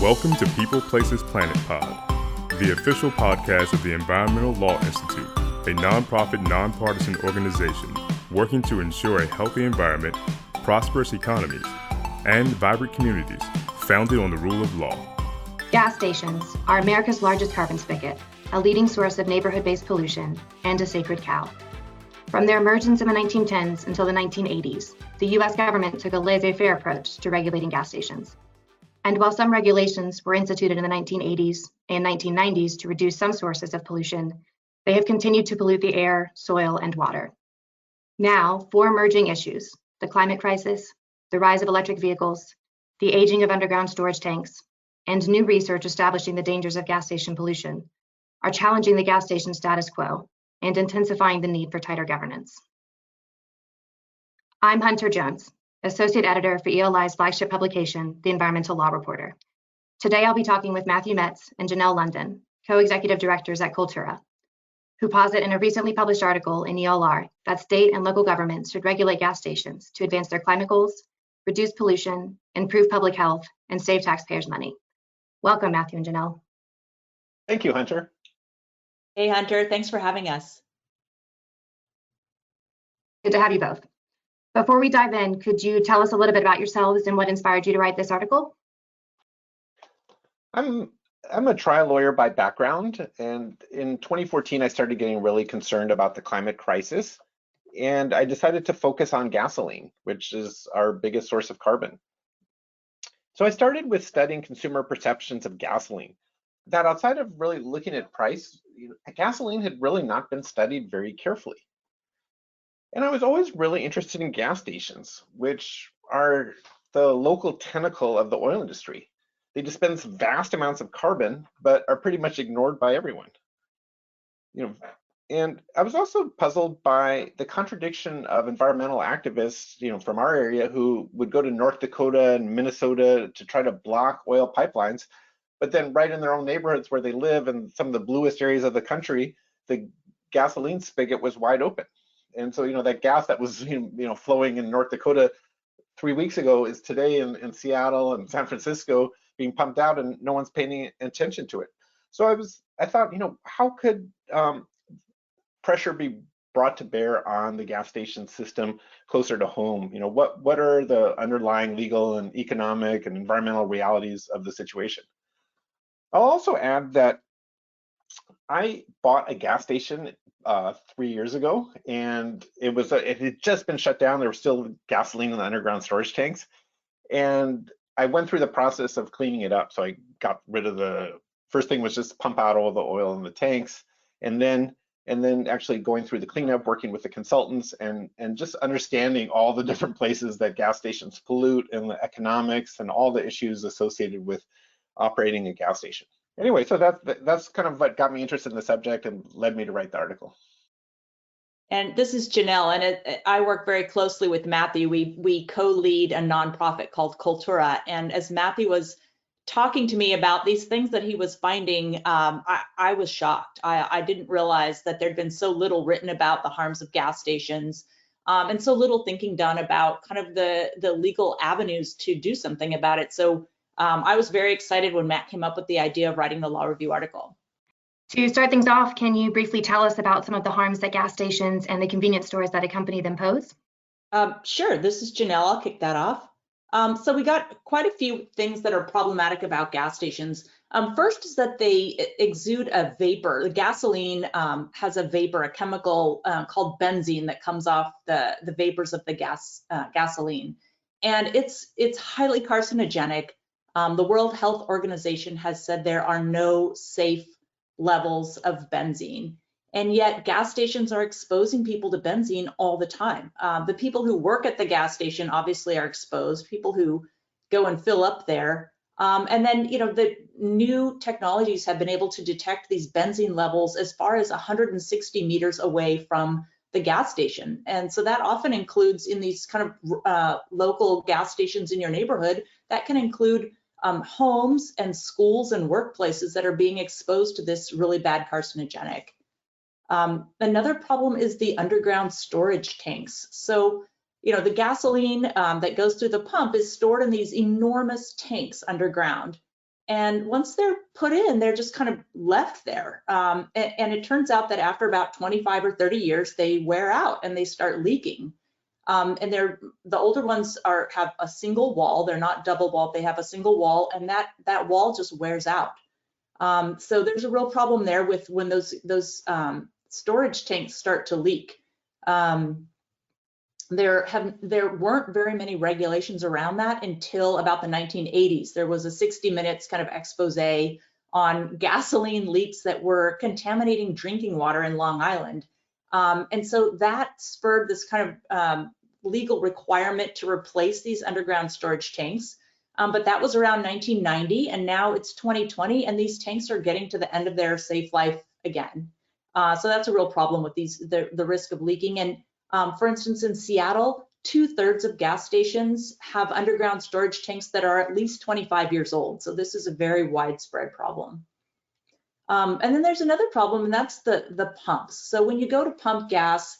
Welcome to People Places Planet Pod, the official podcast of the Environmental Law Institute, a nonprofit, nonpartisan organization working to ensure a healthy environment, prosperous economies, and vibrant communities founded on the rule of law. Gas stations are America's largest carbon spigot, a leading source of neighborhood-based pollution, and a sacred cow. From their emergence in the 1910s until the 1980s, the U.S. government took a laissez-faire approach to regulating gas stations. And while some regulations were instituted in the 1980s and 1990s to reduce some sources of pollution, they have continued to pollute the air, soil, and water. Now, four emerging issues: the climate crisis, the rise of electric vehicles, the aging of underground storage tanks, and new research establishing the dangers of gas station pollution, are challenging the gas station status quo and intensifying the need for tighter governance. I'm Hunter Jones, Associate Editor for ELI's flagship publication, The Environmental Law Reporter. Today, I'll be talking with Matthew Metz and Janelle London, co-executive directors at Cultura, who posit in a recently published article in ELR that state and local governments should regulate gas stations to advance their climate goals, reduce pollution, improve public health, and save taxpayers money. Welcome, Matthew and Janelle. Thank you, Hunter. Hey, Hunter, thanks for having us. Good to have you both. Before we dive in, could you tell us a little bit about yourselves and what inspired you to write this article? I'm a trial lawyer by background, and in 2014, I started getting really concerned about the climate crisis, and I decided to focus on gasoline, which is our biggest source of carbon. So I started with studying consumer perceptions of gasoline. That outside of really looking at price, gasoline had really not been studied very carefully. And I was always really interested in gas stations, which are the local tentacle of the oil industry. They dispense vast amounts of carbon, but are pretty much ignored by everyone. And I was also puzzled by the contradiction of environmental activists, from our area who would go to North Dakota and Minnesota to try to block oil pipelines, but then right in their own neighborhoods where they live in some of the bluest areas of the country, the gasoline spigot was wide open. And so, that gas that was, flowing in North Dakota 3 weeks ago is today in Seattle and San Francisco being pumped out, and no one's paying attention to it. So I thought, how could pressure be brought to bear on the gas station system closer to home? What are the underlying legal and economic and environmental realities of the situation? I'll also add that I bought a gas station 3 years ago, and it had just been shut down. There was still gasoline in the underground storage tanks, and I went through the process of cleaning it up. So I got rid of the first thing was just pump out all the oil in the tanks, and then actually going through the cleanup, working with the consultants, and just understanding all the different places that gas stations pollute and the economics and all the issues associated with operating a gas station. Anyway, so that's kind of what got me interested in the subject and led me to write the article. And this is Janelle, and I work very closely with Matthew. We co-lead a nonprofit called Cultura, and as Matthew was talking to me about these things that he was finding, I was shocked. I didn't realize that there'd been so little written about the harms of gas stations, and so little thinking done about kind of the legal avenues to do something about it. So I was very excited when Matt came up with the idea of writing the law review article. To start things off, can you briefly tell us about some of the harms that gas stations and the convenience stores that accompany them pose? Sure, this is Janelle, I'll kick that off. So we got quite a few things that are problematic about gas stations. First is that they exude a vapor. The gasoline has a vapor, a chemical called benzene that comes off the vapors of the gasoline. And it's highly carcinogenic. The World Health Organization has said there are no safe levels of benzene, and yet gas stations are exposing people to benzene all the time. The people who work at the gas station obviously are exposed, people who go and fill up there. And then, the new technologies have been able to detect these benzene levels as far as 160 meters away from the gas station. And so that often includes in these kind of local gas stations in your neighborhood, that can include homes and schools and workplaces that are being exposed to this really bad carcinogenic. Another problem is the underground storage tanks. So, the gasoline that goes through the pump is stored in these enormous tanks underground. And once they're put in, they're just kind of left there. And it turns out that after about 25 or 30 years, they wear out and they start leaking. And the older ones have a single wall. They're not double walled. They have a single wall, and that wall just wears out. So there's a real problem there with when those storage tanks start to leak. There weren't very many regulations around that until about the 1980s. There was a 60 Minutes kind of expose on gasoline leaks that were contaminating drinking water in Long Island. And so that spurred this kind of legal requirement to replace these underground storage tanks. But that was around 1990, and now it's 2020, and these tanks are getting to the end of their safe life again. So that's a real problem with the risk of leaking. And for instance, in Seattle, 2/3 of gas stations have underground storage tanks that are at least 25 years old. So this is a very widespread problem. And then there's another problem, and that's the pumps. So when you go to pump gas,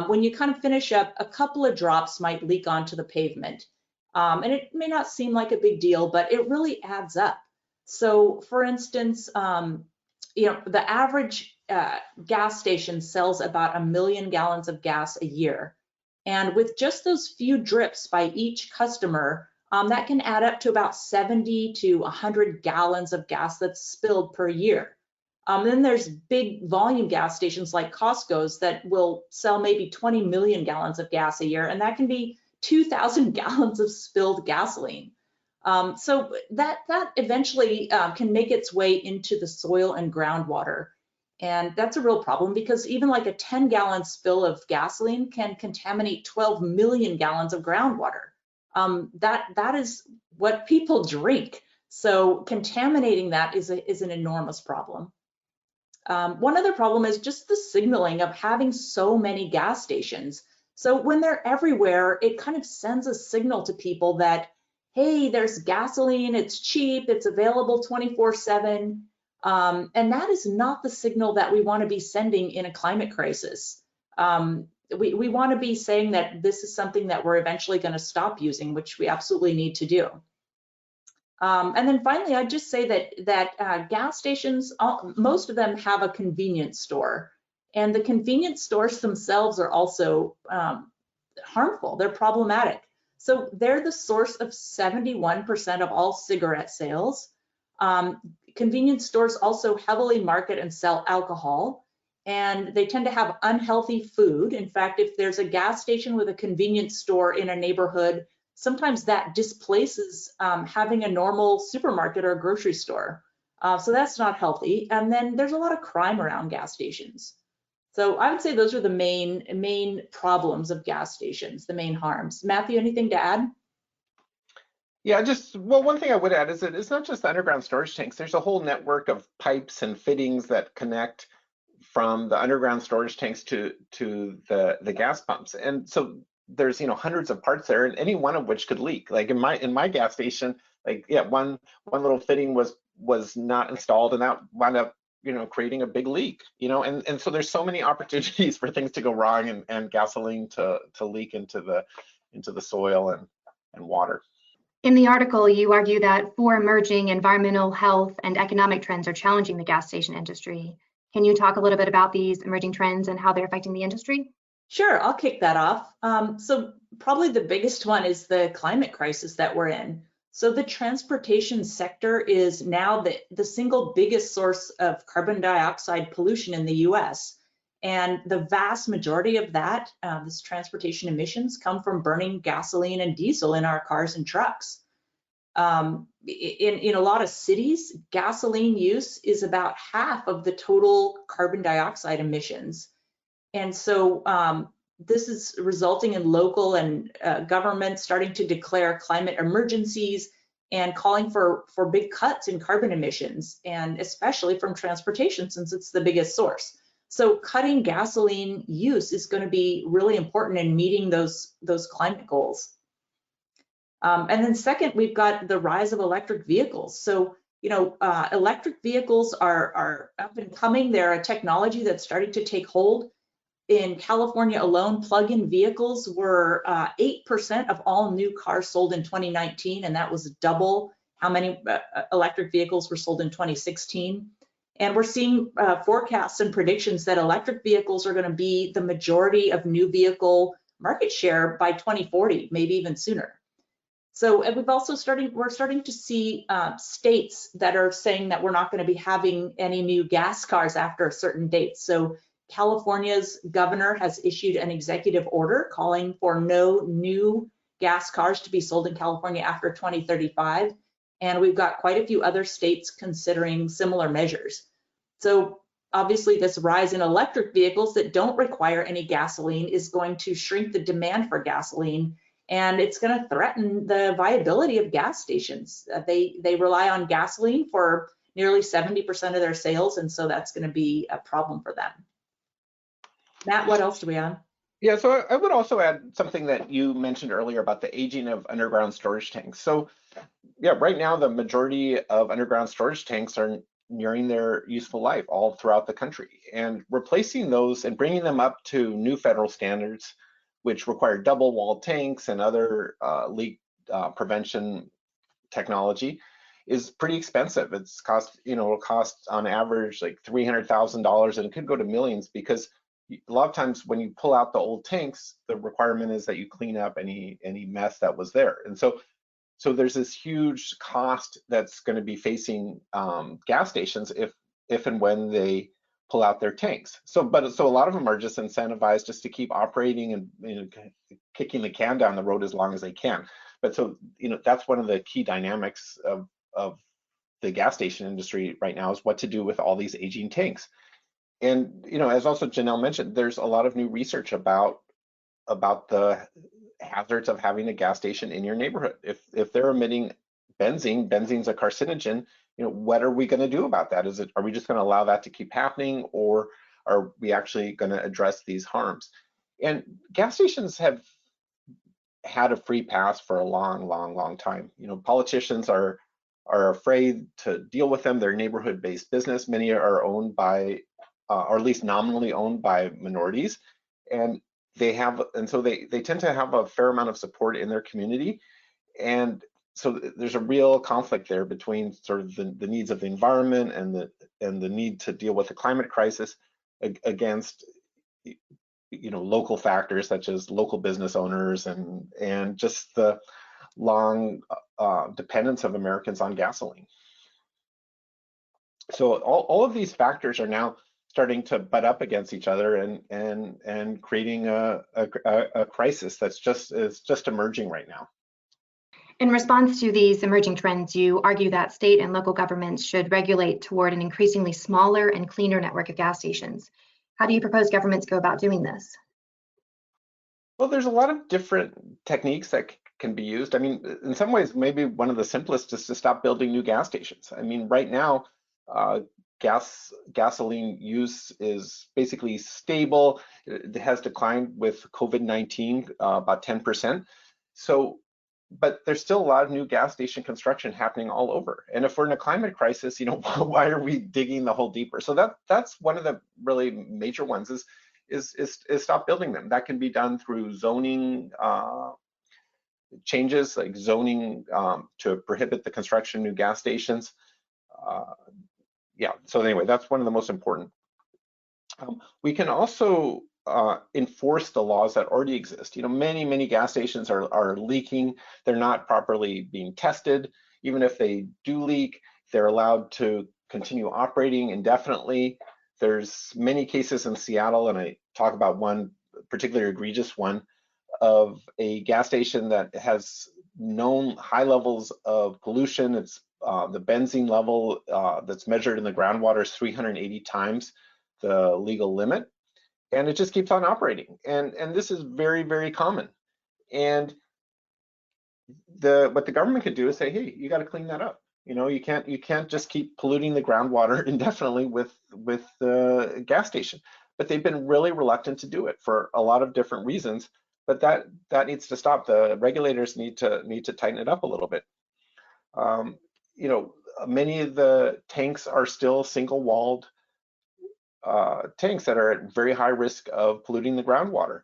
when you kind of finish up, a couple of drops might leak onto the pavement. And it may not seem like a big deal, but it really adds up. So for instance, the average gas station sells about 1 million gallons of gas a year. And with just those few drips by each customer, that can add up to about 70 to 100 gallons of gas that's spilled per year. Then there's big volume gas stations like Costco's that will sell maybe 20 million gallons of gas a year, and that can be 2,000 gallons of spilled gasoline. So that eventually can make its way into the soil and groundwater. And that's a real problem because even like a 10-gallon spill of gasoline can contaminate 12 million gallons of groundwater. That is what people drink. So contaminating that is an enormous problem. One other problem is just the signaling of having so many gas stations. So when they're everywhere, it kind of sends a signal to people that, hey, there's gasoline, it's cheap, it's available 24/7. And that is not the signal that we want to be sending in a climate crisis. We want to be saying that this is something that we're eventually going to stop using, which we absolutely need to do. And then finally, I'd just say that gas stations, most of them have a convenience store. And the convenience stores themselves are also harmful. They're problematic. So they're the source of 71% of all cigarette sales. Convenience stores also heavily market and sell alcohol, and they tend to have unhealthy food. In fact, if there's a gas station with a convenience store in a neighborhood, sometimes that displaces having a normal supermarket or grocery store. So that's not healthy. And then there's a lot of crime around gas stations. So I would say those are the main problems of gas stations, the main harms. Matthew, anything to add? Yeah, one thing I would add is that it's not just the underground storage tanks. There's a whole network of pipes and fittings that connect from the underground storage tanks to the gas pumps. And so there's hundreds of parts there, and any one of which could leak. Like in my gas station, one little fitting was not installed, and that wound up creating a big leak. And so there's so many opportunities for things to go wrong and gasoline to leak into the soil and water. In the article, you argue that 4 emerging environmental, health, and economic trends are challenging the gas station industry. Can you talk a little bit about these emerging trends and how they're affecting the industry? Sure, I'll kick that off. So probably the biggest one is the climate crisis that we're in. So the transportation sector is now the single biggest source of carbon dioxide pollution in the US. And the vast majority of that, this transportation emissions, come from burning gasoline and diesel in our cars and trucks. In a lot of cities, gasoline use is about half of the total carbon dioxide emissions. And so this is resulting in local and governments starting to declare climate emergencies and calling for big cuts in carbon emissions, and especially from transportation since it's the biggest source. So cutting gasoline use is going to be really important in meeting those climate goals. And then second, we've got the rise of electric vehicles. So, electric vehicles are up and coming. They're a technology that's starting to take hold. In California alone, plug-in vehicles were 8% of all new cars sold in 2019, and that was double how many electric vehicles were sold in 2016. And we're seeing forecasts and predictions that electric vehicles are going to be the majority of new vehicle market share by 2040, maybe even sooner. So, and we're starting to see states that are saying that we're not going to be having any new gas cars after a certain date. So California's governor has issued an executive order calling for no new gas cars to be sold in California after 2035. And we've got quite a few other states considering similar measures. So obviously this rise in electric vehicles that don't require any gasoline is going to shrink the demand for gasoline, and it's going to threaten the viability of gas stations. They rely on gasoline for nearly 70% of their sales, and so that's going to be a problem for them. Matt, what else do we have? Yeah, so I would also add something that you mentioned earlier about the aging of underground storage tanks. So yeah, right now the majority of underground storage tanks are nearing their useful life all throughout the country, and replacing those and bringing them up to new federal standards, which require double walled tanks and other leak prevention technology, is pretty expensive. It'll cost on average like $300,000, and it could go to millions, because a lot of times when you pull out the old tanks, the requirement is that you clean up any mess that was there. And so there's this huge cost that's going to be facing gas stations if and when they pull out their tanks. So a lot of them are just incentivized just to keep operating and kicking the can down the road as long as they can. But so that's one of the key dynamics of the gas station industry right now, is what to do with all these aging tanks. And as also Janelle mentioned, there's a lot of new research about the hazards of having a gas station in your neighborhood. If they're emitting benzene's a carcinogen, what are we going to do about that? Are we just going to allow that to keep happening, or are we actually going to address these harms? And gas stations have had a free pass for a long time. Politicians are afraid to deal with them. They're neighborhood-based business. Many are owned by, or at least nominally owned by, minorities, and so they tend to have a fair amount of support in their community. And so there's a real conflict there between sort of the needs of the environment and the need to deal with the climate crisis against local factors such as local business owners and just the long dependence of Americans on gasoline. So all of these factors are now starting to butt up against each other and creating a crisis that's just emerging right now. In response to these emerging trends, you argue that state and local governments should regulate toward an increasingly smaller and cleaner network of gas stations. How do you propose governments go about doing this? Well, there's a lot of different techniques that can be used. I mean, in some ways, maybe one of the simplest is to stop building new gas stations. I mean, right now, gasoline use is basically stable. It has declined with COVID-19 about 10%. So, but there's still a lot of new gas station construction happening all over. And if we're in a climate crisis, why are we digging the hole deeper? So that's one of the really major ones is stop building them. That can be done through zoning changes, like zoning to prohibit the construction of new gas stations. Yeah, so anyway, that's one of the most important. We can also enforce the laws that already exist. Many gas stations are leaking. They're not properly being tested. Even if they do leak, they're allowed to continue operating indefinitely. There's many cases in Seattle, and I talk about one particularly egregious one, of a gas station that has known high levels of pollution. It's the benzene level that's measured in the groundwater is 380 times the legal limit, and it just keeps on operating. And this is very, very common. And what the government could do is say, hey, you got to clean that up. You can't just keep polluting the groundwater indefinitely with the gas station. But they've been really reluctant to do it for a lot of different reasons. But that needs to stop. The regulators need to tighten it up a little bit. Many of the tanks are still single-walled tanks that are at very high risk of polluting the groundwater.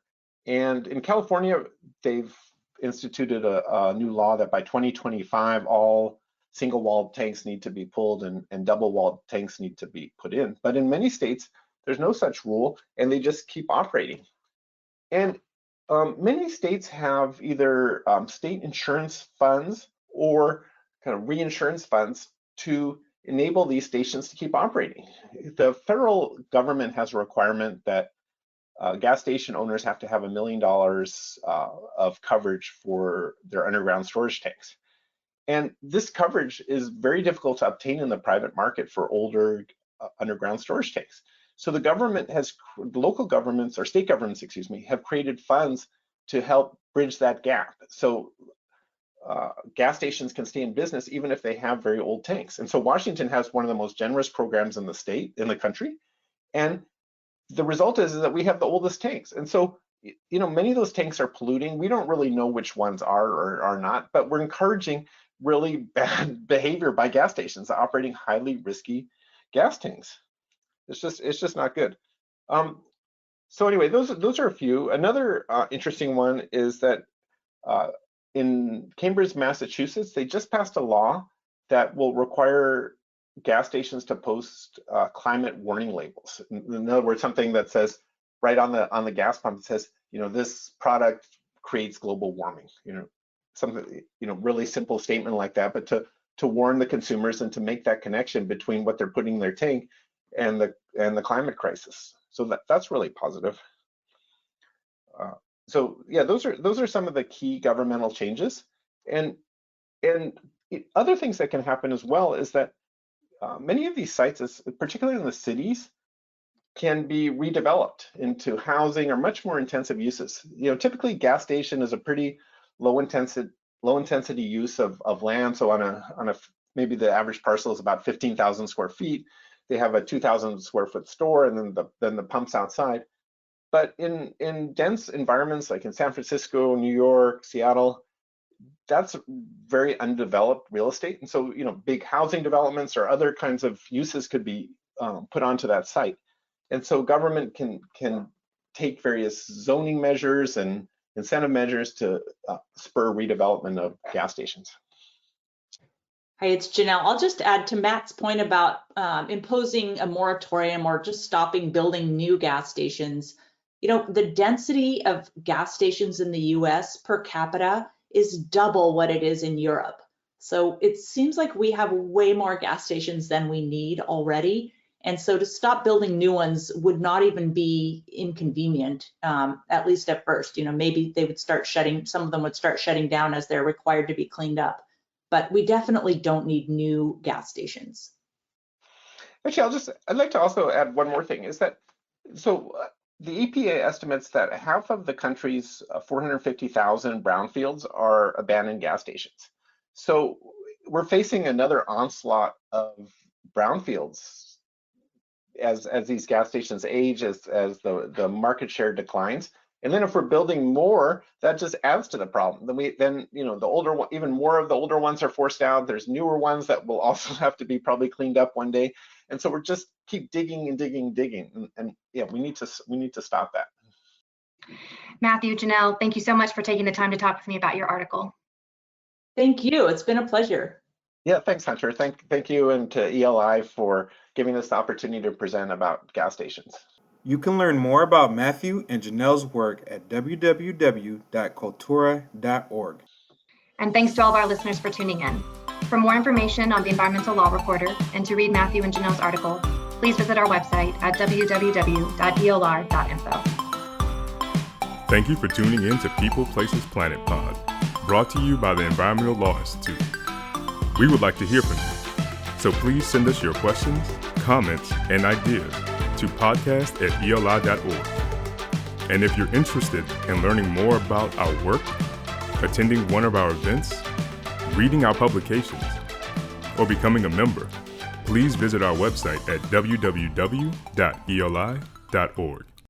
And in California, they've instituted a new law that by 2025, all single-walled tanks need to be pulled and double-walled tanks need to be put in. But in many states, there's no such rule, and they just keep operating. And many states have either state insurance funds or kind of reinsurance funds to enable these stations to keep operating. The federal government has a requirement that gas station owners have to have $1 million of coverage for their underground storage tanks. And this coverage is very difficult to obtain in the private market for older underground storage tanks. So the local governments or state governments, excuse me, have created funds to help bridge that gap. So gas stations can stay in business even if they have very old tanks. And so Washington has one of the most generous programs in the country. And the result is that we have the oldest tanks. And so, many of those tanks are polluting. We don't really know which ones are or are not, but we're encouraging really bad behavior by gas stations operating highly risky gas tanks. It's just not good. So anyway, those are a few. Another interesting one is that in Cambridge, Massachusetts, they just passed a law that will require gas stations to post climate warning labels. In other words, something that says right on the gas pump, it says, this product creates global warming. Something, really simple statement like that, but to warn the consumers and to make that connection between what they're putting in their tank and the climate crisis. So that's really positive. So yeah, those are some of the key governmental changes, and other things that can happen as well is that many of these sites, particularly in the cities, can be redeveloped into housing or much more intensive uses. Typically gas station is a pretty low intensity use of land. So on a maybe the average parcel is about 15,000 square feet. They have a 2,000 square foot store, and then the pumps outside. But in dense environments like in San Francisco, New York, Seattle, that's very undeveloped real estate. And so, big housing developments or other kinds of uses could be put onto that site. And so government can take various zoning measures and incentive measures to spur redevelopment of gas stations. Hi, it's Janelle. I'll just add to Matt's point about imposing a moratorium or just stopping building new gas stations. The density of gas stations in the US per capita is double what it is in Europe. So it seems like we have way more gas stations than we need already. And so to stop building new ones would not even be inconvenient, at least at first. Maybe they would some of them would start shutting down as they're required to be cleaned up. But we definitely don't need new gas stations. Actually, I'd like to also add one more thing, is that, the EPA estimates that half of the country's 450,000 brownfields are abandoned gas stations. So we're facing another onslaught of brownfields as these gas stations age, as the market share declines. And then if we're building more, that just adds to the problem. Then even more of the older ones are forced out. There's newer ones that will also have to be probably cleaned up one day. And so we're just keep digging and digging. And yeah, we need to stop that. Matthew, Janelle, thank you so much for taking the time to talk with me about your article. Thank you. It's been a pleasure. Yeah, thanks, Hunter. Thank you, and to ELI for giving us the opportunity to present about gas stations. You can learn more about Matthew and Janelle's work at www.cultura.org. And thanks to all of our listeners for tuning in. For more information on the Environmental Law Reporter and to read Matthew and Janelle's article, please visit our website at www.elr.info. Thank you for tuning in to People, Places, Planet Pod, brought to you by the Environmental Law Institute. We would like to hear from you, so please send us your questions, comments, and ideas to podcast@eli.org. And if you're interested in learning more about our work, attending one of our events, reading our publications, or becoming a member, please visit our website at www.eli.org.